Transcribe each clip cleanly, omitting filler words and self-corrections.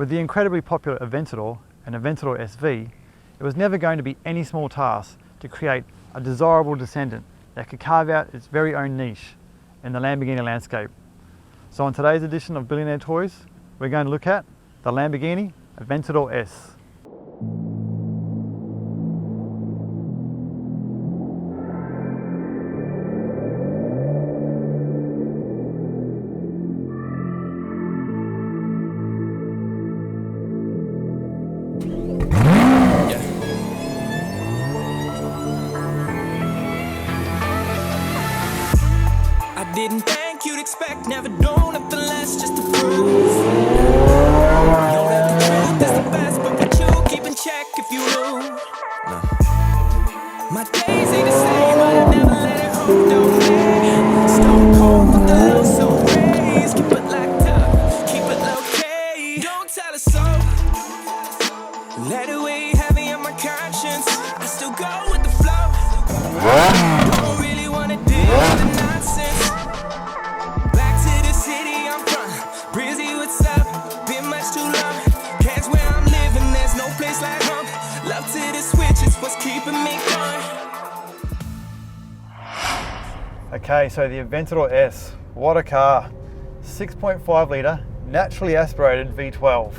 With the incredibly popular Aventador and Aventador SV, it was never going to be any small task to create a desirable descendant that could carve out its very own niche in the Lamborghini landscape. So on today's edition of Billionaire Toys, we're going to look at the Lamborghini Aventador S. Didn't think you'd expect, never known nothing less just to prove. Know that the truth is the best, but what you keep in check if you lose. My days ain't the same, I never let it hold down me. Stone cold with the low soul rays. Keep it locked up, keep it low-key. Don't tell us so. Let it weigh heavy on my conscience. I still go with the flow. Don't really wanna deal with the nonsense. Okay, so the Aventador S, what a car. 6.5 litre, naturally aspirated V12,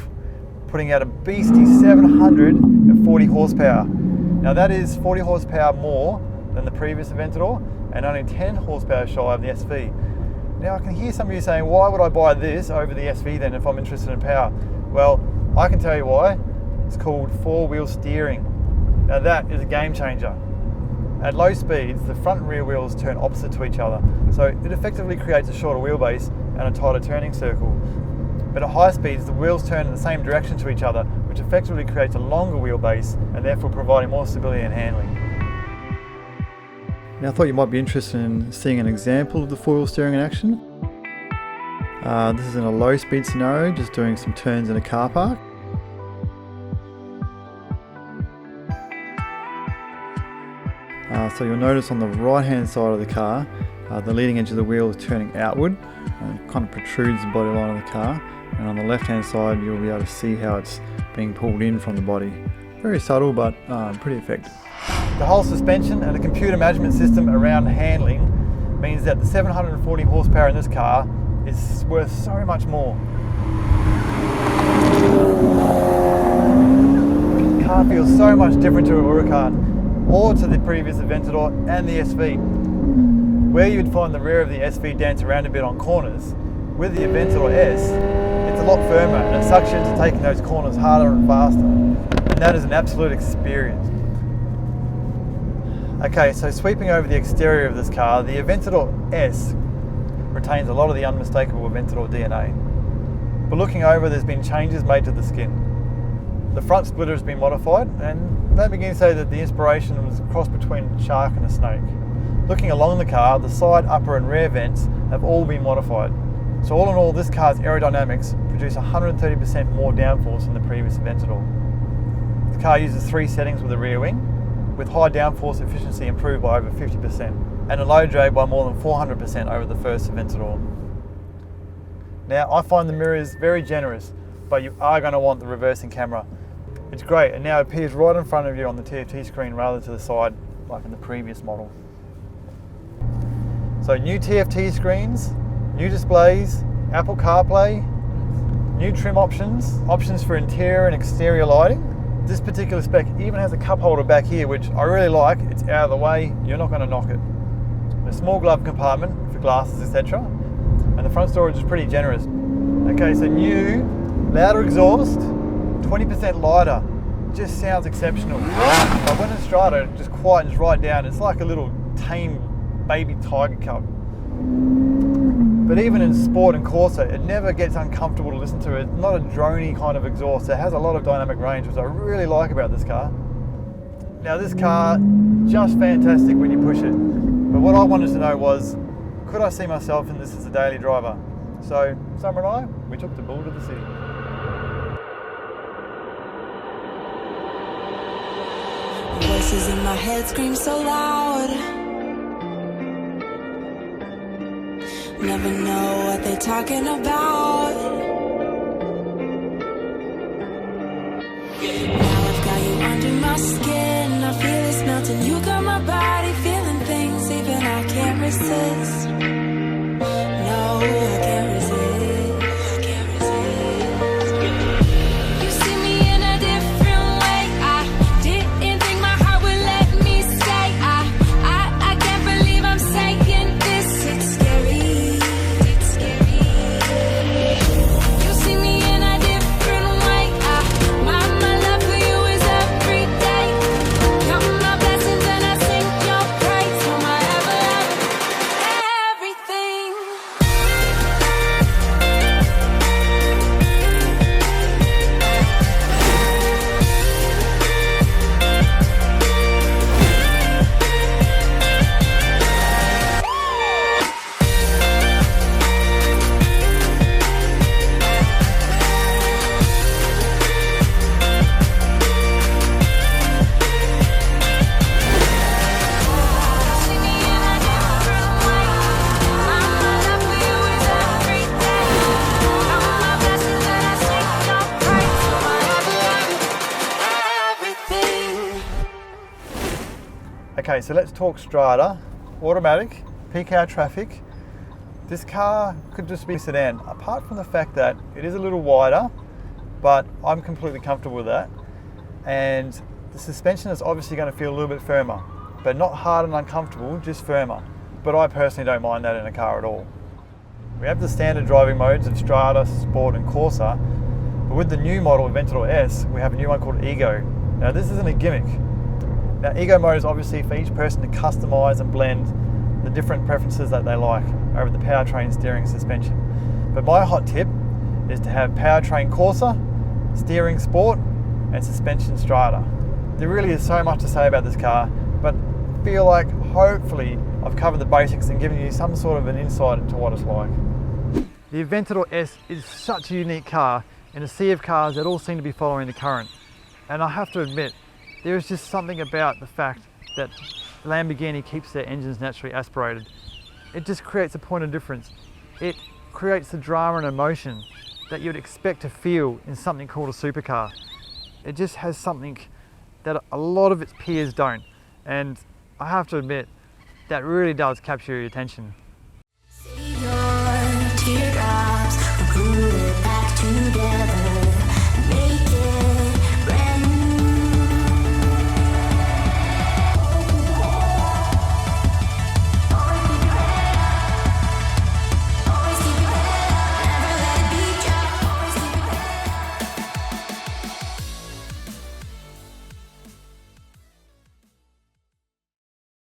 putting out a beastly 740 horsepower. Now that is 40 horsepower more than the previous Aventador and only 10 horsepower shy of the SV. Now I can hear some of you saying, why would I buy this over the SV then if I'm interested in power? Well, I can tell you why. It's called four-wheel steering. Now that is a game changer. At low speeds, the front and rear wheels turn opposite to each other, so it effectively creates a shorter wheelbase and a tighter turning circle. But at high speeds, the wheels turn in the same direction to each other, which effectively creates a longer wheelbase and therefore providing more stability and handling. Now I thought you might be interested in seeing an example of the four-wheel steering in action. This is in a low speed scenario, just doing some turns in a car park. So you'll notice on the right hand side of the car, the leading edge of the wheel is turning outward and kind of protrudes the body line of the car, and on the left hand side you'll be able to see how it's being pulled in from the body. Very subtle but pretty effective. The whole suspension and the computer management system around handling means that the 740 horsepower in this car is worth so much more. The car feels so much different to a Huracan or to the previous Aventador and the SV. Where you'd find the rear of the SV dance around a bit on corners, with the Aventador S, it's a lot firmer and it sucks you into taking those corners harder and faster. And that is an absolute experience. Okay, so sweeping over the exterior of this car, the Aventador S retains a lot of the unmistakable Aventador DNA. But looking over, there's been changes made to the skin. The front splitter has been modified, and that begins to say that the inspiration was a cross between a shark and a snake. Looking along the car, the side, upper and rear vents have all been modified. So all in all, this car's aerodynamics produce 130% more downforce than the previous Aventador. The car uses 3 settings with the rear wing, with high downforce efficiency improved by over 50%, and a low drag by more than 400% over the first Aventador. Now, I find the mirrors very generous, but you are going to want the reversing camera. It's great, and now it appears right in front of you on the TFT screen rather to the side, like in the previous model. So new TFT screens, new displays, Apple CarPlay, new trim options, options for interior and exterior lighting. This particular spec even has a cup holder back here, which I really like. It's out of the way, you're not going to knock it. A small glove compartment for glasses, etc. And the front storage is pretty generous. Okay, so new, louder exhaust, 20% lighter, just sounds exceptional. But when in strata, it just quietens right down. It's like a little tame baby tiger cub. But even in sport and Corsa, it never gets uncomfortable to listen to. It's not a droney kind of exhaust. It has a lot of dynamic range, which I really like about this car. Now this car, just fantastic when you push it. But what I wanted to know was, could I see myself in this as a daily driver? So Summer and I, we took the bull to the city. Voices in my head scream so loud. Never know what they're talking about. Now I've got you under my skin. I feel it's melting. You got my body feeling things even I can't resist. No, I can't resist. I can't resist. You see me in a different way. I didn't think my heart would let me stay. I can't believe I'm saying this. It's scary. It's scary. You see me in a different way. My love for you is every day. Count my blessings and I sing your praise. For my everything. See me in a different way. My love for you is every day. Count my blessings and I sing your praise. For my everything. Okay, so let's talk Strata, automatic, peak hour traffic. This car could just be a sedan, apart from the fact that it is a little wider, but I'm completely comfortable with that. And the suspension is obviously going to feel a little bit firmer, but not hard and uncomfortable, just firmer. But I personally don't mind that in a car at all. We have the standard driving modes of Strata, Sport and Corsa, but with the new model Aventador S, we have a new one called Ego. Now this isn't a gimmick. Now Ego mode is obviously for each person to customize and blend the different preferences that they like over the powertrain, steering, suspension. But my hot tip is to have powertrain Corsa, steering Sport and suspension Strata. There really is so much to say about this car, but I feel like hopefully I've covered the basics and given you some sort of an insight into what it's like. The Aventador S is such a unique car in a sea of cars that all seem to be following the current. And I have to admit, there is just something about the fact that Lamborghini keeps their engines naturally aspirated. It just creates a point of difference. It creates the drama and emotion that you'd expect to feel in something called a supercar. It just has something that a lot of its peers don't. And I have to admit, that really does capture your attention.